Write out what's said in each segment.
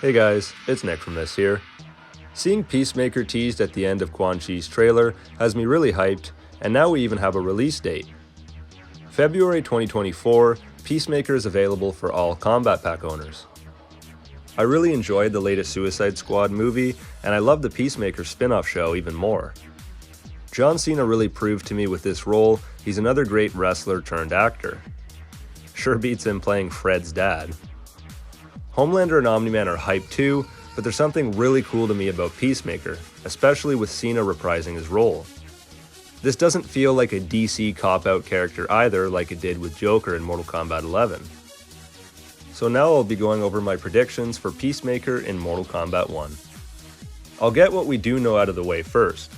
Hey guys, it's Nick from This here. Seeing Peacemaker teased at the end of Quan Chi's trailer has me really hyped, and now we even have a release date. February 2024, Peacemaker is available for all Combat Pack owners. I really enjoyed the latest Suicide Squad movie, and I love the Peacemaker spin-off show even more. John Cena really proved to me with this role he's another great wrestler turned actor. Sure beats him playing Fred's dad. Homelander and Omni-Man are hyped too, but there's something really cool to me about Peacemaker, especially with Cena reprising his role. This doesn't feel like a DC cop-out character either, like it did with Joker in Mortal Kombat 11. So now I'll be going over my predictions for Peacemaker in Mortal Kombat 1. I'll get what we do know out of the way first.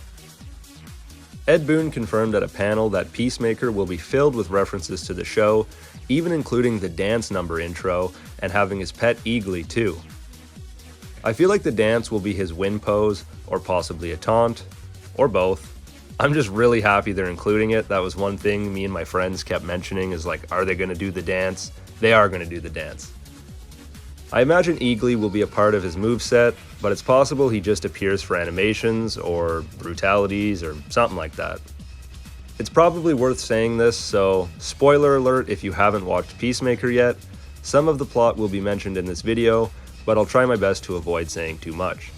Ed Boon confirmed at a panel that Peacemaker will be filled with references to the show, even including the dance number intro and having his pet Eagly too. I feel like the dance will be his win pose, or possibly a taunt, or both. I'm just really happy they're including it. That was one thing me and my friends kept mentioning is like, are they going to do the dance? They are going to do the dance. I imagine Eagly will be a part of his moveset, but it's possible he just appears for animations or brutalities or something like that. It's probably worth saying this, so spoiler alert if you haven't watched Peacemaker yet, some of the plot will be mentioned in this video, but I'll try my best to avoid saying too much.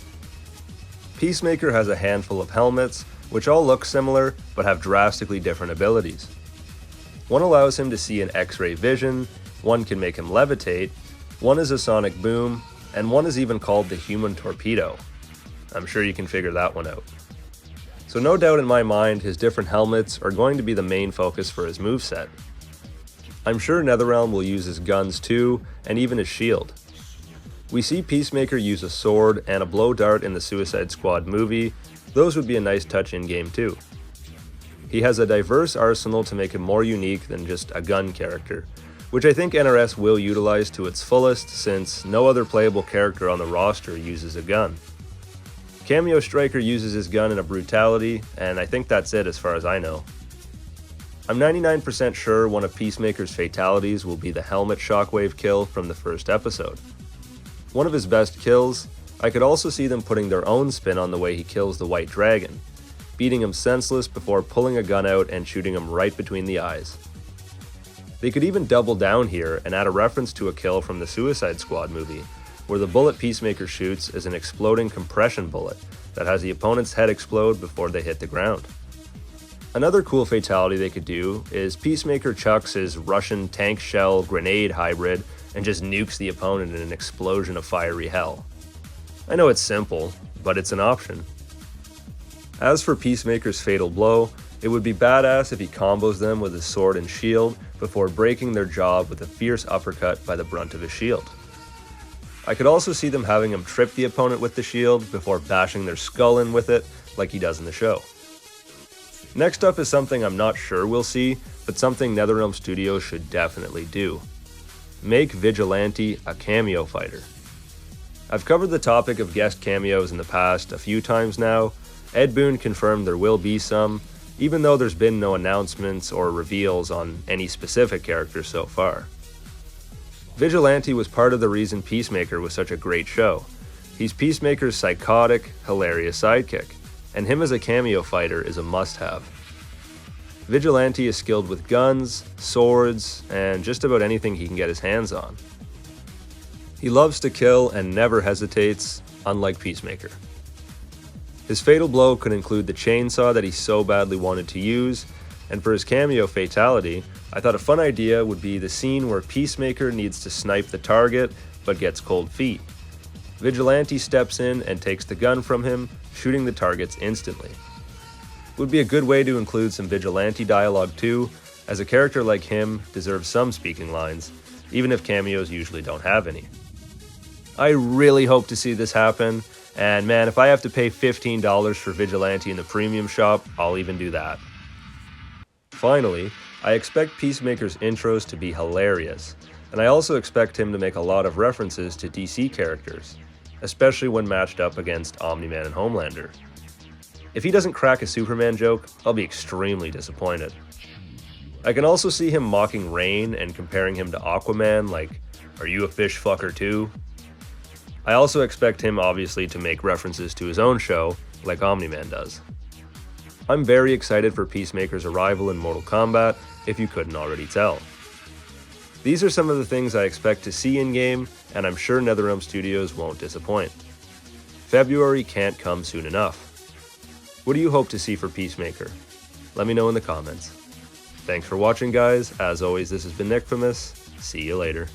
Peacemaker has a handful of helmets, which all look similar, but have drastically different abilities. One allows him to see in X-ray vision, one can make him levitate, one is a sonic boom, and one is even called the human torpedo. I'm sure you can figure that one out. So no doubt in my mind, his different helmets are going to be the main focus for his moveset. I'm sure NetherRealm will use his guns too, and even his shield. We see Peacemaker use a sword and a blow dart in the Suicide Squad movie. Those would be a nice touch in-game too. He has a diverse arsenal to make him more unique than just a gun character, which I think NRS will utilize to its fullest since no other playable character on the roster uses a gun. Cameo Striker uses his gun in a brutality, and I think that's it as far as I know. I'm 99% sure one of Peacemaker's fatalities will be the helmet shockwave kill from the first episode. One of his best kills, I could also see them putting their own spin on the way he kills the White Dragon, beating him senseless before pulling a gun out and shooting him right between the eyes. They could even double down here and add a reference to a kill from the Suicide Squad movie, where the bullet Peacemaker shoots is an exploding compression bullet that has the opponent's head explode before they hit the ground. Another cool fatality they could do is Peacemaker chucks his Russian tank shell grenade hybrid and just nukes the opponent in an explosion of fiery hell. I know it's simple, but it's an option. As for Peacemaker's fatal blow, it would be badass if he combos them with his sword and shield before breaking their jaw with a fierce uppercut by the brunt of his shield. I could also see them having him trip the opponent with the shield before bashing their skull in with it like he does in the show. Next up is something I'm not sure we'll see, but something NetherRealm Studios should definitely do. Make Vigilante a cameo fighter. I've covered the topic of guest cameos in the past a few times now. Ed Boon confirmed there will be some, even though there's been no announcements or reveals on any specific character so far. Vigilante was part of the reason Peacemaker was such a great show. He's Peacemaker's psychotic, hilarious sidekick, and him as a cameo fighter is a must-have. Vigilante is skilled with guns, swords, and just about anything he can get his hands on. He loves to kill and never hesitates, unlike Peacemaker. His fatal blow could include the chainsaw that he so badly wanted to use, and for his cameo fatality, I thought a fun idea would be the scene where Peacemaker needs to snipe the target, but gets cold feet. Vigilante steps in and takes the gun from him, shooting the targets instantly. It would be a good way to include some Vigilante dialogue too, as a character like him deserves some speaking lines, even if cameos usually don't have any. I really hope to see this happen, and man, if I have to pay $15 for Vigilante in the premium shop, I'll even do that. Finally, I expect Peacemaker's intros to be hilarious, and I also expect him to make a lot of references to DC characters, especially when matched up against Omni-Man and Homelander. If he doesn't crack a Superman joke, I'll be extremely disappointed. I can also see him mocking Rain and comparing him to Aquaman like, "Are you a fish fucker too?" I also expect him obviously to make references to his own show, like Omni-Man does. I'm very excited for Peacemaker's arrival in Mortal Kombat, if you couldn't already tell. These are some of the things I expect to see in-game, and I'm sure NetherRealm Studios won't disappoint. February can't come soon enough. What do you hope to see for Peacemaker? Let me know in the comments. Thanks for watching, guys. As always, this has been Nickfamous. See you later.